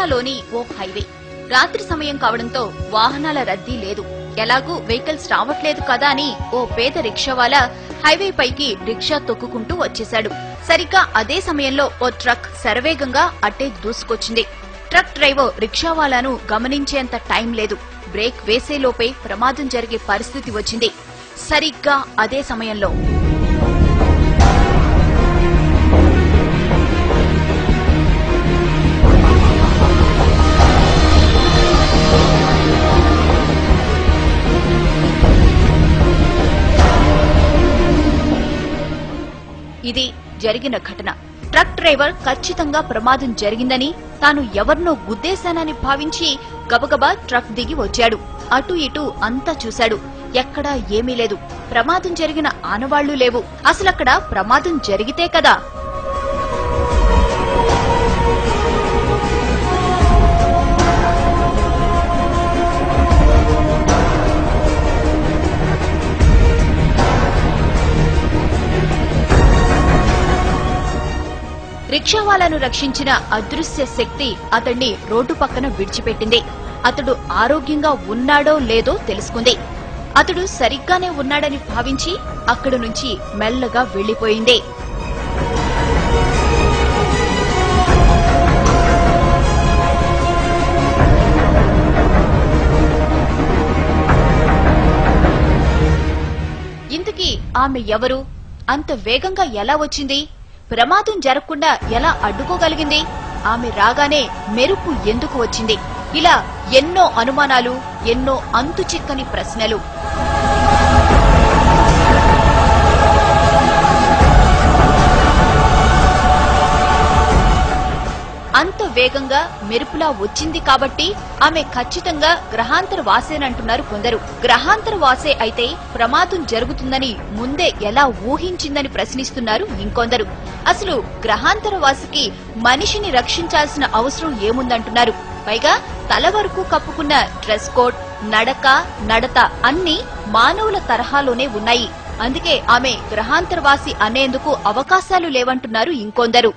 ఒడిశాలోని ఓ హైవే. రాత్రి సమయం కావడంతో వాహనాల రద్దీ లేదు. ఎలాగూ వెహికల్స్ రావట్లేదు కదా అని ఓ పేద రిక్షావాలా హైవే పైకి రిక్షా తొక్కుకుంటూ వచ్చేశాడు. సరిగ్గా అదే సమయంలో ఓ ట్రక్ శరవేగంగా అట్టే దూసుకొచ్చింది. ట్రక్ డ్రైవర్ రిక్షావాలాను గమనించేంత టైం లేదు. బ్రేక్ వేసేలోపే ప్రమాదం జరిగే పరిస్థితి వచ్చింది. సరిగ్గా అదే సమయంలో ఇది జరిగిన ఘటన. ట్రక్ డ్రైవర్ ఖచ్చితంగా ప్రమాదం జరిగిందని, తాను ఎవరినో గుద్దేశానని భావించి గబగబా ట్రక్ దిగి వచ్చాడు. అటు ఇటు అంతా చూశాడు. ఎక్కడా ఏమీ లేదు. ప్రమాదం జరిగిన ఆనవాళ్లు లేవు. అసలక్కడ ప్రమాదం జరిగితే కదా. రిక్షావాలాను రక్షించిన అదృశ్య శక్తి అతణ్ణి రోడ్డు పక్కన విడిచిపెట్టింది. అతడు ఆరోగ్యంగా ఉన్నాడో లేదో తెలుసుకుంది. అతడు సరిగ్గానే ఉన్నాడని భావించి అక్కడి నుంచి మెల్లగా వెళ్లిపోయింది. ఇంతకీ ఆమె ఎవరు? అంత వేగంగా ఎలా వచ్చింది? ప్రమాదం జరగకుండా ఎలా అడ్డుకోగలిగింది? ఆమె రాగానే మెరుపు ఎందుకు వచ్చింది? ఇలా ఎన్నో అనుమానాలు, ఎన్నో అంతుచిక్కని ప్రశ్నలు. అంత వేగంగా మెరుపులా వచ్చింది కాబట్టి ఆమె ఖచ్చితంగా గ్రహాంతర వాసేనంటున్నారు కొందరు. గ్రహాంతర వాసే అయితే ప్రమాదం జరుగుతుందని ముందే ఎలా ఊహించిందని ప్రశ్నిస్తున్నారు ఇంకొందరు. అసలు గ్రహాంతర వాసికి మనిషిని రక్షించాల్సిన అవసరం ఏముందంటున్నారు. పైగా తల వరకు కప్పుకున్న డ్రెస్ కోడ్, నడక, నడత అన్నీ మానవుల తరహాలోనే ఉన్నాయి. అందుకే ఆమె గ్రహాంతరవాసి అనేందుకు అవకాశాలు లేవంటున్నారు ఇంకొందరు.